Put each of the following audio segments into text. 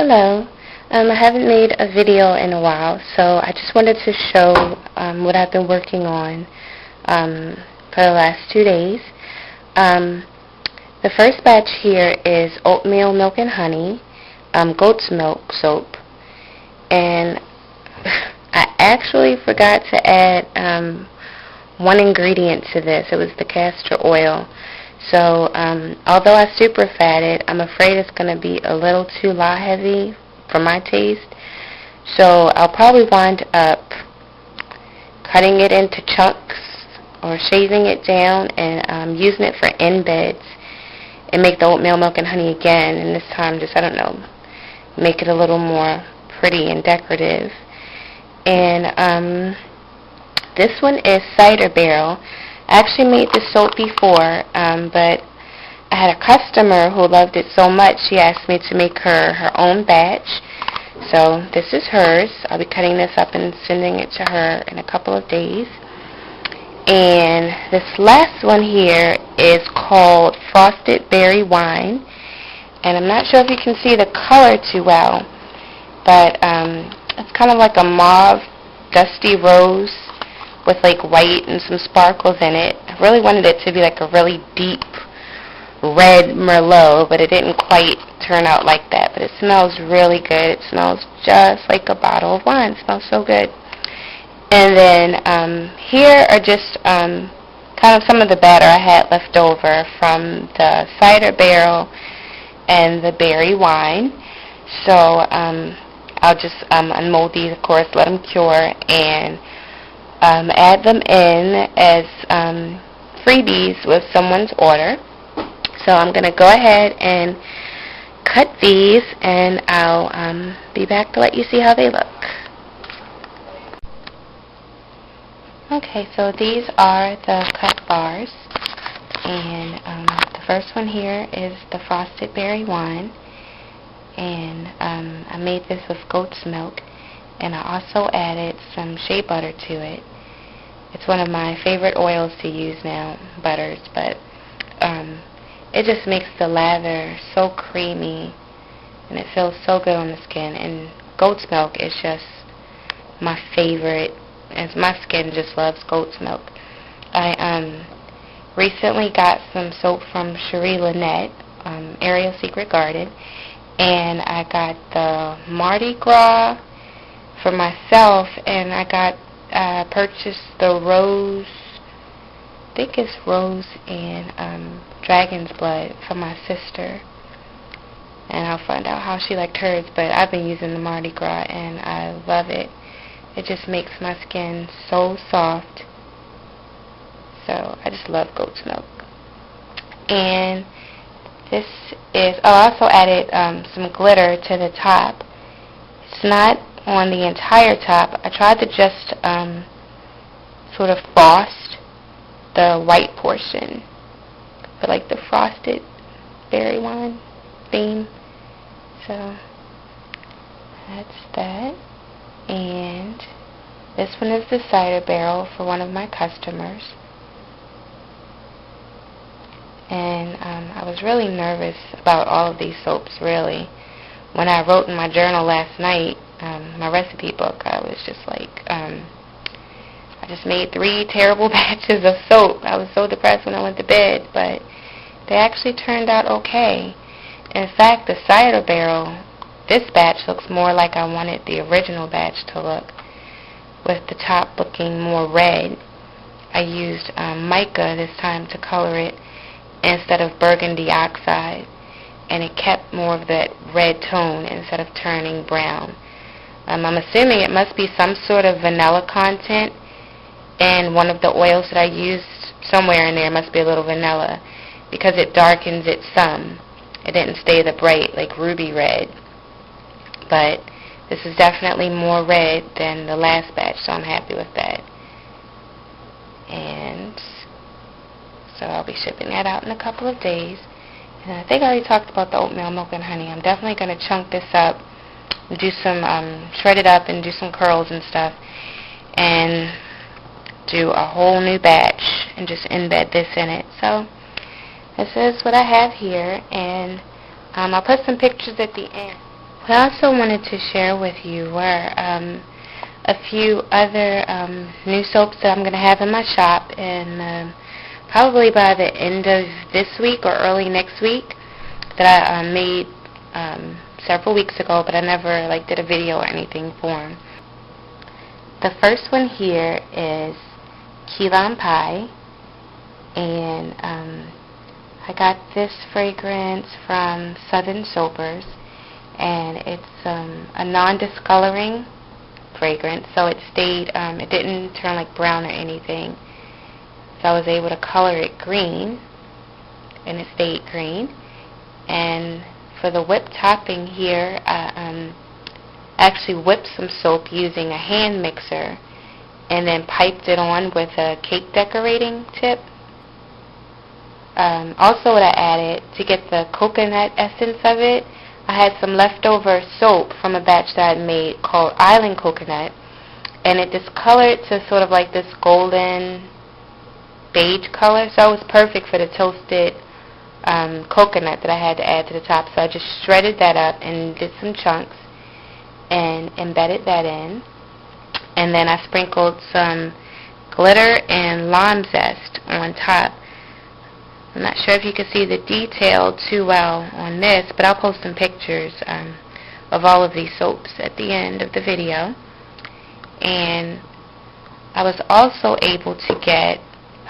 Hello. I haven't made a video in a while, so I just wanted to show what I've been working on for the last 2 days. The first batch here is oatmeal milk and honey, goat's milk soap, and I actually forgot to add one ingredient to this. It was the castor oil. So although I super fat it, I'm afraid it's going to be a little too heavy for my taste. So I'll probably wind up cutting it into chunks or shaving it down and using it for embeds and make the oatmeal milk and honey again, and this time just, I don't know, make it a little more pretty and decorative. And this one is cider barrel. I actually made this soap before, but I had a customer who loved it so much she asked me to make her own batch. So this is hers. I'll be cutting this up and sending it to her in a couple of days. And this last one here is called Frosted Berry Wine. And I'm not sure if you can see the color too well, but it's kind of like a mauve, dusty rose with like white and some sparkles in it. I really wanted it to be like a really deep red Merlot, but it didn't quite turn out like that. But it smells really good. It smells just like a bottle of wine. It smells so good. And then here are just kind of some of the batter I had left over from the cider barrel and the berry wine. So I'll just unmold these, of course, let them cure, and add them in as freebies with someone's order. So I'm going to go ahead and cut these, and I'll be back to let you see how they look. Okay, so these are the cut bars, and the first one here is the Frosted Berry Wine, and I made this with goat's milk, and I also added some shea butter to it. It's one of my favorite oils to use now, butters, but it just makes the lather so creamy, and it feels so good on the skin. And goat's milk is just my favorite, as my skin just loves goat's milk. I recently got some soap from Cherie Lynette, Ariel Secret Garden, and I got the Mardi Gras for myself, and I purchased the rose, I think it's rose and dragon's blood for my sister, and I'll find out how she liked hers. But I've been using the Mardi Gras, and I love it. It just makes my skin so soft. So I just love goat's milk. And this is, I also added some glitter to the top. It's not on the entire top. I tried to just sort of frost the white portion for like the frosted berry wine theme. So that's that. And this one is the cider barrel for one of my customers. And I was really nervous about all of these soaps, really. When I wrote in my journal last night, my recipe book, I was just like, I just made 3 terrible batches of soap. I was so depressed when I went to bed, but they actually turned out okay. In fact, the cider barrel, this batch looks more like I wanted the original batch to look, with the top looking more red. I used mica this time to color it instead of burgundy oxide, and it kept more of that red tone instead of turning brown. I'm assuming it must be some sort of vanilla content, and one of the oils that I used, somewhere in there must be a little vanilla, because it darkens it some. It didn't stay the bright, like ruby red. But this is definitely more red than the last batch, so I'm happy with that. And so I'll be shipping that out in a couple of days. And I think I already talked about the oatmeal milk and honey. I'm definitely going to chunk this up, do some, shred it up and do some curls and stuff, and do a whole new batch and just embed this in it. So this is what I have here, and I'll put some pictures at the end. What I also wanted to share with you were a few other new soaps that I'm going to have in my shop, and probably by the end of this week or early next week, that I made several weeks ago, but I never did a video or anything for them. The first one here is Keylime Pie, and I got this fragrance from Southern Soapers, and it's a non-discoloring fragrance, so it stayed, it didn't turn like brown or anything, so I was able to color it green, and it stayed green. And for the whipped topping here, I actually whipped some soap using a hand mixer and then piped it on with a cake decorating tip. Also, what I added to get the coconut essence of it, I had some leftover soap from a batch that I had made called Island Coconut, and it discolored to sort of like this golden beige color, so it was perfect for the toasted coconut that I had to add to the top. So I just shredded that up and did some chunks and embedded that in, and then I sprinkled some glitter and lime zest on top. I'm not sure if you can see the detail too well on this, but I'll post some pictures of all of these soaps at the end of the video. And I was also able to get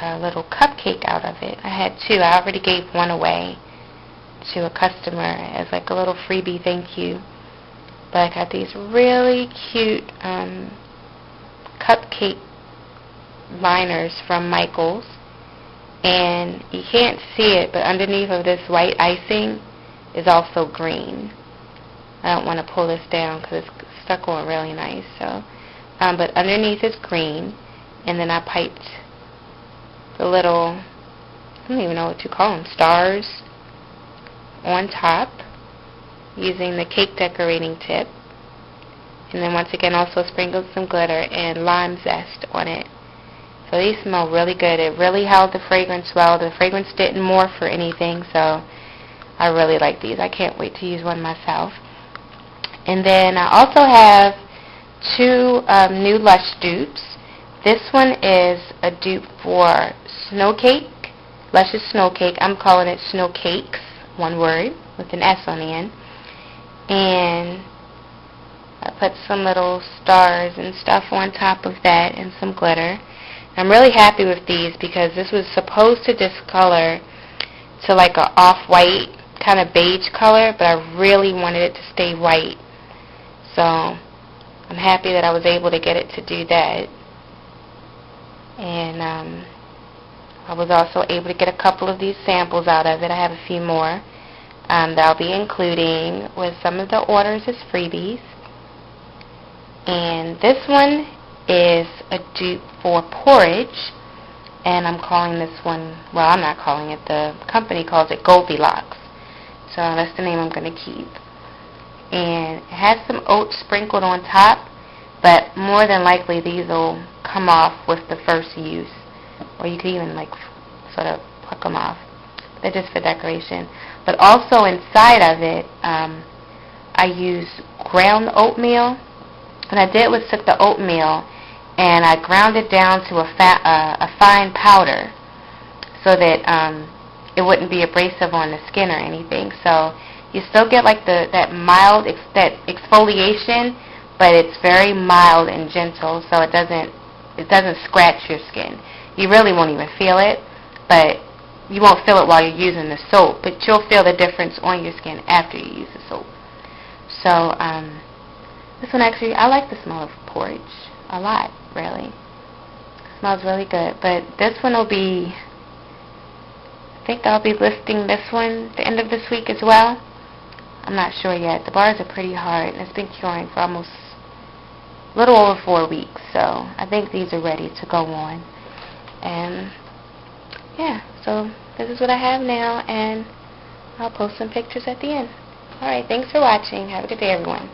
a little cupcake out of it. I had two. I already gave one away to a customer as like a little freebie thank you. But I got these really cute cupcake liners from Michael's. And you can't see it, but underneath of this white icing is also green. I don't want to pull this down because it's stuck on really nice. So, but underneath is green, and then I piped the little, I don't even know what to call them, stars on top using the cake decorating tip. And then once again also sprinkled some glitter and lime zest on it. So these smell really good. It really held the fragrance well. The fragrance didn't morph or anything, so I really like these. I can't wait to use one myself. And then I also have two new Lush dupes. This one is a dupe for Snow Cake, Lush's Snow Cake. I'm calling it Snow Cakes, one word, with an S on the end. And I put some little stars and stuff on top of that and some glitter. I'm really happy with these because this was supposed to discolor to like a off-white kind of beige color, but I really wanted it to stay white. So I'm happy that I was able to get it to do that. And I was also able to get a couple of these samples out of it. I have a few more that I'll be including with some of the orders as freebies. And this one is a dupe for Porridge, and I'm calling this one, well, I'm not calling it, the company calls it Goldilocks, so that's the name I'm going to keep. And it has some oats sprinkled on top, but more than likely these will come off with the first use, or you could even like sort of pluck them off. They're just for decoration. But also inside of it, I use ground oatmeal. What I did was took the oatmeal and I ground it down to a fine powder so that it wouldn't be abrasive on the skin or anything. So you still get like that mild that exfoliation, but it's very mild and gentle, so it doesn't scratch your skin. You really won't even feel it, but you won't feel it while you're using the soap, but you'll feel the difference on your skin after you use the soap. So this one actually, I like the smell of Porridge a lot, really. It smells really good. But this one will be, I think I'll be listing this one at the end of this week as well. I'm not sure yet. The bars are pretty hard, and it's been curing for almost a little over 4 weeks. So I think these are ready to go on. And yeah, so this is what I have now, and I'll post some pictures at the end. Alright, thanks for watching. Have a good day, everyone.